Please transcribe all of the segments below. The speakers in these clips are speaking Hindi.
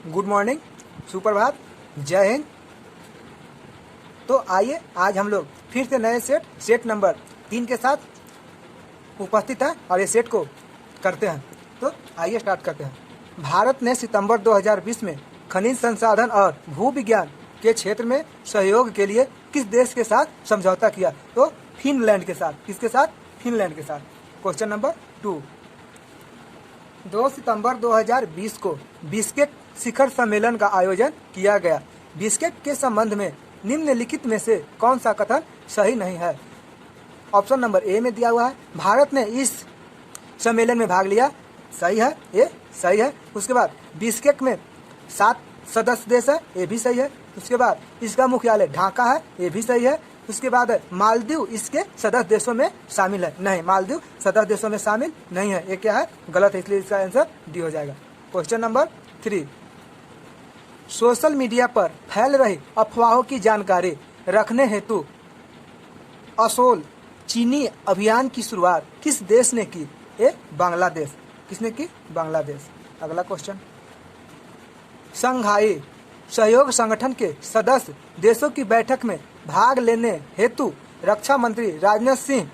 गुड मॉर्निंग, सुप्रभात, जय हिंद। तो आइए आज हम लोग फिर से नए सेट नंबर 3 के साथ उपस्थित हैं और ये सेट को करते हैं। तो आइए स्टार्ट करते हैं। भारत ने सितंबर 2020 में खनिज संसाधन और भू विज्ञान के क्षेत्र में सहयोग के लिए किस देश के साथ समझौता किया? तो फिनलैंड के साथ। किसके साथ? फिनलैंड के साथ। क्वेश्चन नंबर 2, 2 सितंबर 2020 को बिश्केक शिखर सम्मेलन का आयोजन किया गया। बिश्केक के संबंध में निम्नलिखित में से कौन सा कथन सही नहीं है? ऑप्शन नंबर ए में दिया हुआ है, भारत ने इस सम्मेलन में भाग लिया, सही है, ये सही है। उसके बाद बिश्केक में 7 सदस्य देश है, ये भी सही है। उसके बाद इसका मुख्यालय ढाका है, ये भी सही है। उसके बाद मालदीव इसके सदस्य देशों में शामिल है, नहीं, मालदीव सदस्य देशों में शामिल नहीं है, ये क्या है? गलत है, इसलिए इसका आंसर डी हो जाएगा। क्वेश्चन नंबर 3, सोशल मीडिया पर फैल रही अफवाहों की जानकारी रखने हेतु असोल चीनी अभियान की शुरुआत किस देश ने की? ए बांग्लादेश। किसने की? बांग्लादेश। अगला क्वेश्चन, शंघाई सहयोग संगठन के सदस्य देशों की बैठक में भाग लेने हेतु रक्षा मंत्री राजनाथ सिंह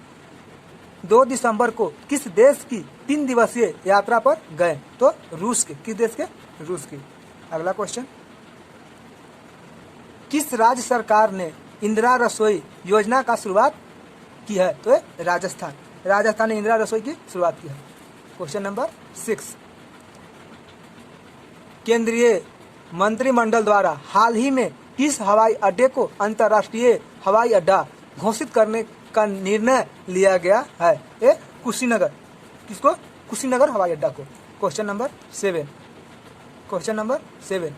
2 दिसंबर को किस देश की 3 दिवसीय यात्रा पर गए? तो रूस के। किस देश के? रूस की। अगला क्वेश्चन, किस राज्य सरकार ने इंदिरा रसोई योजना का शुरुआत की है? तो राजस्थान। राजस्थान ने इंदिरा रसोई की शुरुआत की है। क्वेश्चन नंबर 6, केंद्रीय मंत्रिमंडल द्वारा हाल ही में किस हवाई अड्डे को अंतर्राष्ट्रीय हवाई अड्डा घोषित करने का निर्णय लिया गया है? ए कुशीनगर। किसको? कुशीनगर हवाई अड्डा को। क्वेश्चन नंबर 7, क्वेश्चन नंबर 7,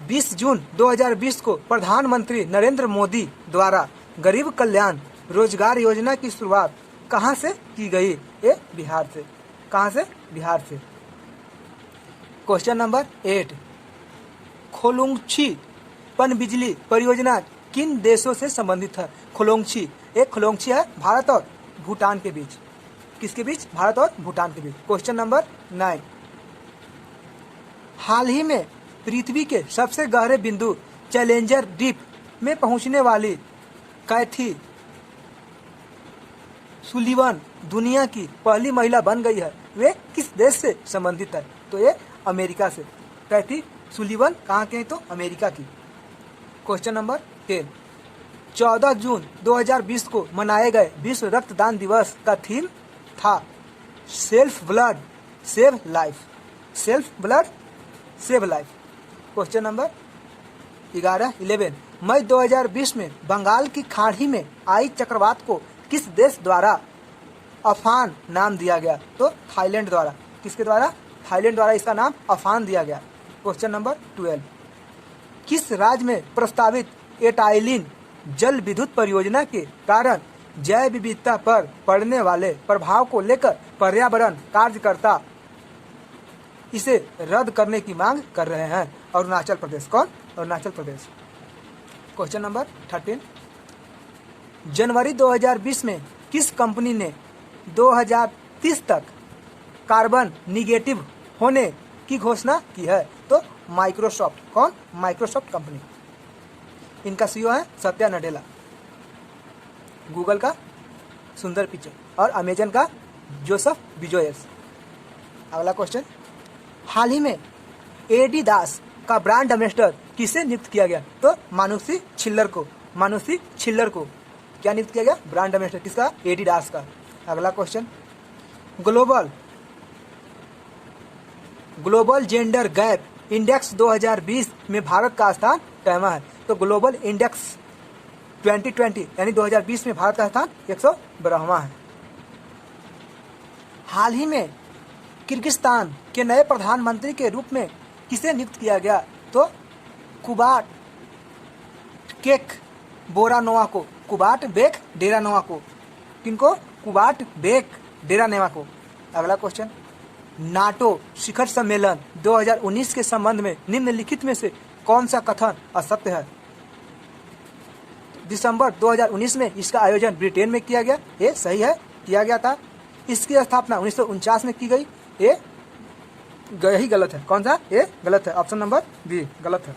20 जून 2020 को प्रधानमंत्री नरेंद्र मोदी द्वारा गरीब कल्याण रोजगार योजना की शुरुआत कहां से की गई? ए बिहार से। कहां से? बिहार से। क्वेश्चन नंबर 8, खोलुंगछी पनबिजली परियोजना किन देशों से संबंधित है? खोलुंगछी, एक खोलुंगछी है भारत और भूटान के बीच। किसके बीच? भारत और भूटान के बीच। क्वेश्चन नंबर 9, हाल ही में पृथ्वी के सबसे गहरे बिंदु चैलेंजर डीप में पहुंचने वाली कैथी सुलिवन दुनिया की पहली महिला बन गई है। वे किस देश से संबंधित है? तो ये अमेरिका से। कैथी सुलिवन कहाँ के हैं? तो अमेरिका की। क्वेश्चन नंबर 10, 14 जून 2020 को मनाए गए विश्व रक्तदान दिवस का थीम था self blood save life. Self blood save life. Question number 11, मई 2020 में बंगाल की खाड़ी में आई चक्रवात को किस देश द्वारा अफान नाम दिया गया? तो थाईलैंड द्वारा। किसके द्वारा? थाईलैंड द्वारा इसका नाम अफान दिया गया। क्वेश्चन नंबर 12, किस राज्य में प्रस्तावित एटाइलिन जल विद्युत परियोजना के कारण जैव विविधता पर पड़ने वाले प्रभाव को लेकर पर्यावरण कार्यकर्ता इसे रद्द करने की मांग कर रहे हैं? अरुणाचल प्रदेश। कौन? अरुणाचल प्रदेश। क्वेश्चन नंबर 13, जनवरी 2020 में किस कंपनी ने 2030 तक कार्बन निगेटिव होने की घोषणा की है? तो माइक्रोसॉफ्ट। कौन? Microsoft company. इनका सीईओ है सत्या नडेला। गूगल का सुंदर पिचै और अमेजन का जोसेफ बिजोयस। अगला क्वेश्चन, हाल ही में एडिडास का ब्रांड एम्बेसडर किसे नियुक्त किया गया? तो मानुषी छिल्लर को। मानुषी छिल्लर को क्या नियुक्त किया गया? Brand ambassador. किसका? एडिडास का। अगला question, global gender gap index 2020 में भारत का स्थान कैमा है? तो ग्लोबल इंडेक्स 2020 यानी 2020 में भारत का स्थान 112वां है। हाल ही में किर्गिस्तान के नए प्रधानमंत्री के रूप में किसे नियुक्त किया गया? तो कुबाट केक बोरानोवा को। कुबाट बेक डेरानोवा को। किनको? कुबाट बेक डेरानोवा को। अगला क्वेश्चन, नाटो शिखर सम्मेलन 2019 के संबंध में निम्नलिखित में से कौन सा कथन असत्य है? दिसंबर 2019 में इसका आयोजन ब्रिटेन में किया गया, ये सही है, किया गया था। इसकी स्थापना 1949 में की गई, ये यही गलत है। कौन सा? ए गलत है। ऑप्शन नंबर बी गलत है।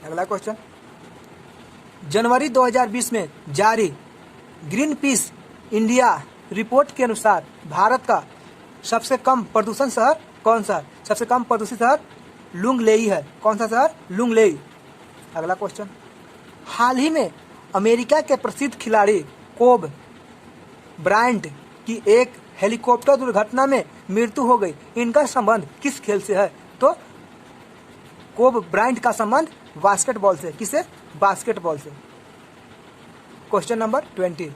अगला क्वेश्चन, जनवरी 2020 में जारी ग्रीन पीस इंडिया रिपोर्ट के अनुसार भारत का सबसे कम प्रदूषण शहर कौन सा? सबसे कम प्रदूषित शहर लुंगलेई है। कौन सा शहर? लुंगलेई। अगला क्वेश्चन, हाल ही में अमेरिका के प्रसिद्ध खिलाड़ी कोब ब्रायंट की एक हेलीकॉप्टर दुर्घटना में मृत्यु हो गई। इनका संबंध किस खेल से है? तो कोब ब्रायंट का संबंध बास्केटबॉल से। किससे? बास्केटबॉल से। क्वेश्चन नंबर 20,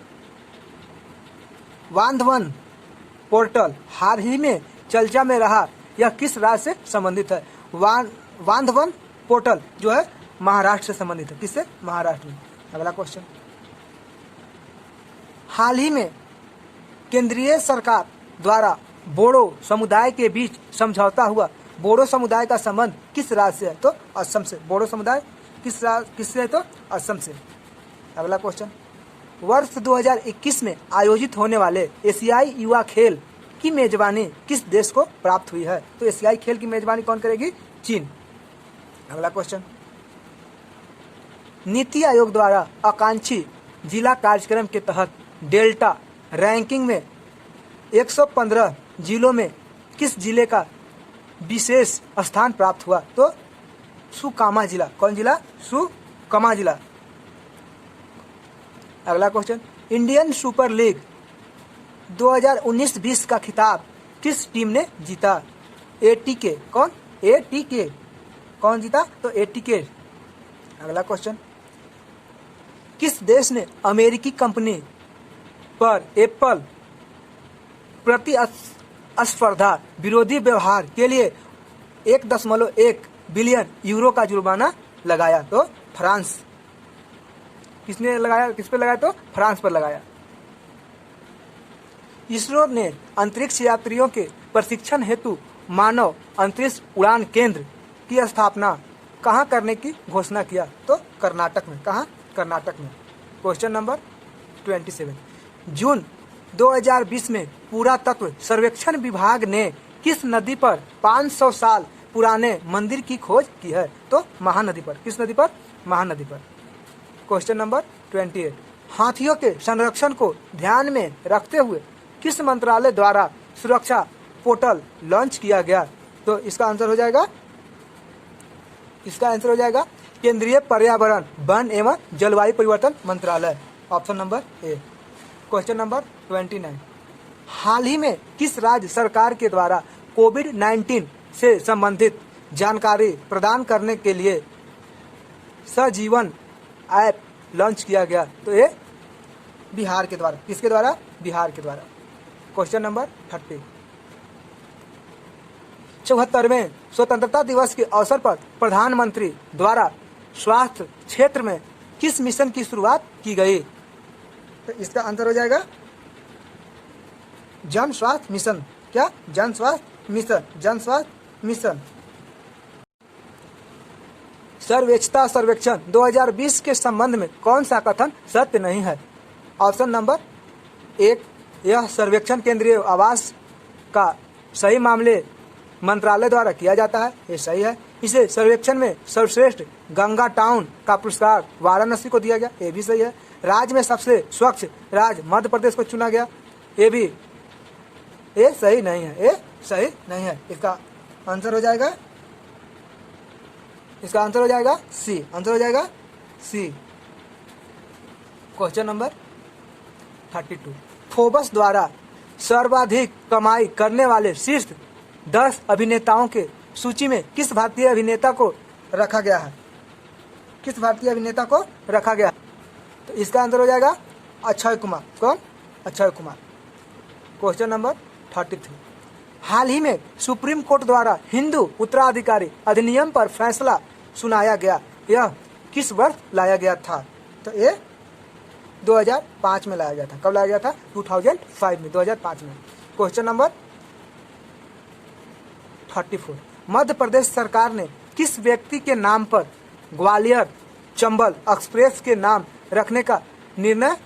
वांधवन पोर्टल हाल ही में चर्चा में रहा, यह किस राज्य से संबंधित है? वांधवन पोर्टल जो है महाराष्ट्र से संबंधित है। किससे? महाराष्ट्र में। अगला क्वेश्चन, हाल ही में केंद्रीय सरकार द्वारा बोडो समुदाय के बीच समझौता हुआ। बोडो समुदाय का संबंध किस राज्य से है? तो असम से। बोडो समुदाय किससे है? तो असम से। अगला क्वेश्चन, वर्ष 2021 में आयोजित होने वाले एशियाई युवा खेल की मेजबानी किस देश को प्राप्त हुई है? तो एशियाई खेल की मेजबानी कौन करेगी? चीन। अगला क्वेश्चन, नीति आयोग द्वारा आकांक्षी जिला कार्यक्रम के तहत डेल्टा रैंकिंग में 115 जिलों में किस जिले का विशेष स्थान प्राप्त हुआ? तो सुकामा जिला। कौन जिला? सुकमा जिला। अगला क्वेश्चन, इंडियन सुपर लीग 2019-20 का खिताब किस टीम ने जीता? एटीके। कौन? एटीके। कौन जीता? तो एटीके। अगला क्वेश्चन, किस देश ने अमेरिकी कंपनी पर एप्पल प्रतिस्पर्धा विरोधी व्यवहार के लिए 1.1 बिलियन यूरो का जुर्माना लगाया? तो फ्रांस। किसने लगाया? किस पे लगाया? तो फ्रांस पर लगाया। इसरो ने अंतरिक्ष यात्रियों के प्रशिक्षण हेतु मानव अंतरिक्ष उड़ान केंद्र की स्थापना कहाँ करने की घोषणा किया? तो कर्नाटक में। कहाँ? कर्नाटक में। क्वेश्चन नंबर 27, जून 2020 में पुरातत्व सर्वेक्षण विभाग ने किस नदी पर 500 साल पुराने मंदिर की खोज की है? तो महानदी पर। किस नदी पर? महानदी पर। क्वेश्चन नंबर 28, हाथियों के संरक्षण को ध्यान में रखते हुए किस मंत्रालय द्वारा सुरक्षा पोर्टल लॉन्च किया गया? तो इसका आंसर हो जाएगा, केंद्रीय पर्यावरण वन एवं जलवायु परिवर्तन मंत्रालय। Option number A. Question number 29, हाल ही में किस राज्य सरकार के द्वारा कोविड-19 से संबंधित जानकारी प्रदान करने के लिए सजीवन ऐप लॉन्च किया गया? तो ये बिहार के द्वारा। किसके द्वारा? बिहार के द्वारा। क्वेश्चन नंबर 30, 74वें स्वतंत्रता दिवस के अवसर पर प्रधानमंत्री द्वारा स्वास्थ्य क्षेत्र में किस मिशन की शुरुआत की गई? तो इसका आंसर हो जाएगा जन स्वास्थ्य मिशन। क्या? जन स्वास्थ्य मिशन। जन स्वास्थ्य मिशन। सर्वेक्षता सर्वेक्षण 2020 के संबंध में कौन सा कथन सत्य नहीं है? ऑप्शन नंबर 1, यह सर्वेक्षण केंद्रीय आवास का सही मामले मंत्रालय द्वारा किया जाता है। ये सही है। इसे सर्वेक्षण में सर्वश्रेष्ठ गंगा टाउन का पुरस्कार वाराणसी को दिया गया। ये भी सही है। राज्य में सबसे स्वच्छ राज्य मध्य प्रदेश को चुना गया। ये भी सही नहीं है। ये सही नहीं है। इसका आंसर हो जाएगा सी। आंसर हो जाएगा सी। क्वेश्चन नंबर 32, फोर्ब्स द्वारा सर्वाधिक कमाई करने वाले शीर्ष 10 अभिनेताओं के सूची में किस भारतीय अभिनेता को रखा गया है? किस भारतीय अभिनेता को रखा गया? तो इसका आंसर हो जाएगा अक्षय कुमार। कौन? अक्षय कुमार। क्वेश्चन नंबर 33, हाल ही में सुप्रीम कोर्ट द्वारा हिंदू उत्तराधिकारी अधिनियम पर फैसला सुनाया गया। यह किस वर्ष लाया गया था? तो ये 2005 में लाया गया था। कब लाया गया था? 2005 में। 2005 में। क्वेश्चन नंबर 34, मध्य प्रदेश सरकार ने किस व्यक्ति के नाम पर ग्वालियर चंबल एक्सप्रेस के नाम रखने का निर्णय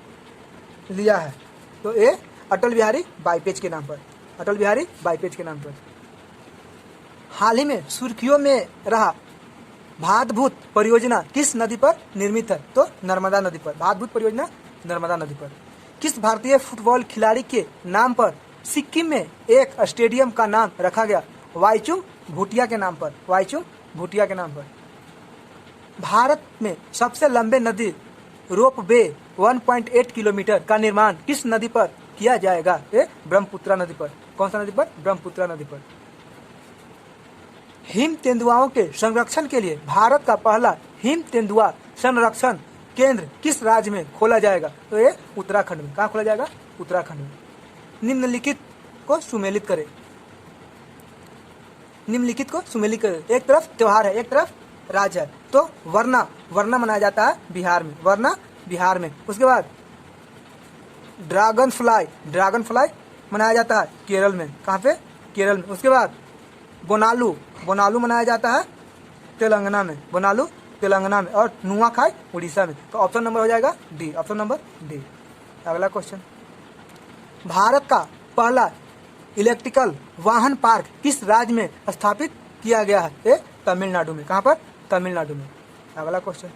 लिया है? तो ये अटल बिहारी वाजपेयी के नाम पर। अटल बिहारी वाजपेयी के नाम पर। हाल ही में सुर्खियों में रहा भातभूत परियोजना किस नदी पर निर्मित है? तो नर्मदा नदी पर। भातभूत परियोजना नर्मदा नदी पर। किस भारतीय फुटबॉल खिलाड़ी के नाम पर सिक्किम में एक स्टेडियम का नाम रखा गया? वाईचुंग भूटिया के नाम पर। वाईचुंग भूटिया के नाम पर। भारत में सबसे लंबे नदी रोपवे 1.8 किलोमीटर का निर्माण किस नदी पर किया जाएगा? ये ब्रह्मपुत्रा नदी पर। कौन सा नदी पर? ब्रह्मपुत्रा नदी पर। हिम तेंदुआओं के संरक्षण के लिए भारत का पहला हिम तेंदुआ संरक्षण केंद्र किस राज्य में खोला जाएगा? तो ये उत्तराखंड में। कहाँ खोला जाएगा? उत्तराखंड में। निम्नलिखित को सुमेलित करें। निम्नलिखित को सुमेलित करें। एक तरफ त्योहार है, एक तरफ राज्य है। तो वरना मनाया जाता है बिहार में। वरना बिहार में। उसके बाद ड्रैगन फ्लाई मनाया जाता है केरल में। कहाँ पे? केरल में। उसके बाद बोनालू मनाया जाता है तेलंगाना में। बोनालू तेलंगाना में। और नुआखाई उड़ीसा में। तो ऑप्शन नंबर हो जाएगा डी। Option number D. अगला क्वेश्चन, भारत का पहला इलेक्ट्रिकल वाहन पार्क किस राज्य में स्थापित किया गया है? ये तमिलनाडु में। कहाँ पर? तमिलनाडु में। अगला क्वेश्चन,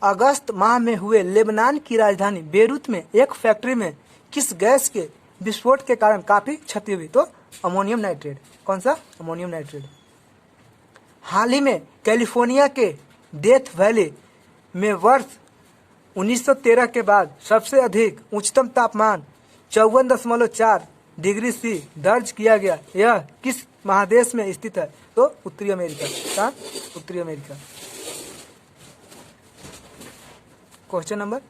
अगस्त माह में हुए लेबनान की राजधानी बेरूत में एक फैक्ट्री में किस गैस के विस्फोट के कारण काफी क्षति हुई? तो अमोनियम नाइट्रेट। कौन सा? Ammonium nitrate. हाल ही में कैलिफोर्निया के डेथ वैली में वर्ष 1913 के बाद सबसे अधिक उच्चतम तापमान 54.4 डिग्री सी दर्ज किया गया। यह किस महादेश में स्थित है? तो उत्तरी अमेरिका। कहाँ? उत्तरी अमेरिका। क्वेश्चन नंबर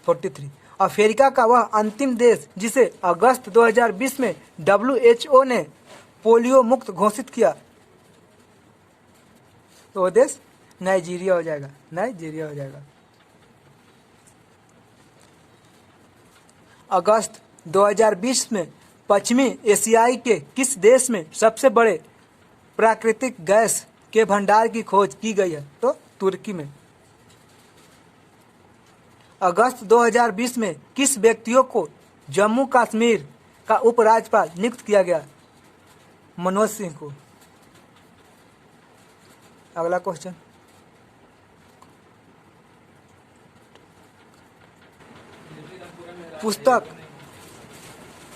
43, अफ्रीका का वह अंतिम देश जिसे अगस्त 2020 में WHO ने पोलियो मुक्त घोषित किया, तो वह देश नाइजीरिया हो जाएगा। नाइजीरिया हो जाएगा। अगस्त 2020 में पश्चिमी एशियाई के किस देश में सबसे बड़े प्राकृतिक गैस के भंडार की खोज की गई है? तो तुर्की में। अगस्त 2020 में किस व्यक्तियों को जम्मू कश्मीर का उपराज्यपाल नियुक्त किया गया? मनोज सिंह को। अगला क्वेश्चन, पुस्तक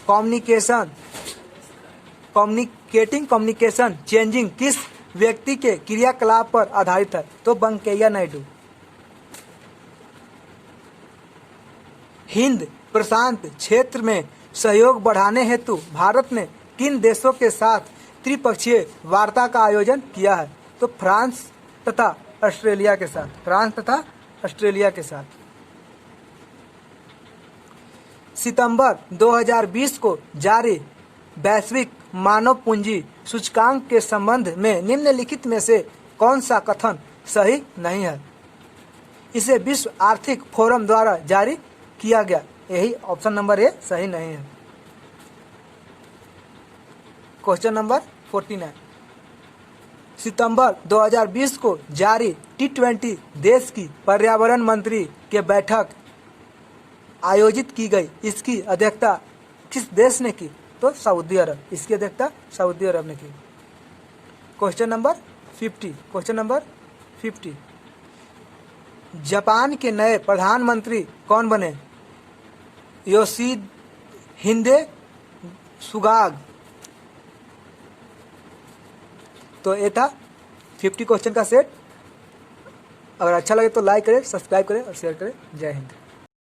कम्युनिकेशन चेंजिंग किस व्यक्ति के क्रियाकलाप पर आधारित है? तो वेंकैया नायडू। हिंद प्रशांत क्षेत्र में सहयोग बढ़ाने हेतु भारत ने किन देशों के साथ त्रिपक्षीय वार्ता का आयोजन किया है? तो फ्रांस तथा ऑस्ट्रेलिया के साथ। फ्रांस तथा ऑस्ट्रेलिया के साथ। सितंबर 2020 को जारी वैश्विक मानव पूंजी सूचकांक के संबंध में निम्नलिखित में से कौन सा कथन सही नहीं है? इसे विश्व आर्थिक फोरम द्वारा जारी किया गया। यही ऑप्शन नंबर ए सही नहीं है। क्वेश्चन नंबर 49, सितंबर 2020 को जारी T20 देश की पर्यावरण मंत्री के बैठक आयोजित की गई। इसकी अध्यक्षता किस देश ने की? तो सऊदी अरब। इसकी अध्यक्षता सऊदी अरब ने की। Question number 50। Question number 50, Japan के नए प्रधानमंत्री कौन बने? Yoshihide Suga. तो ये था 50 क्वेश्चन का सेट। अगर अच्छा लगे तो लाइक करें, सब्सक्राइब करें और शेयर करें। जय हिंद।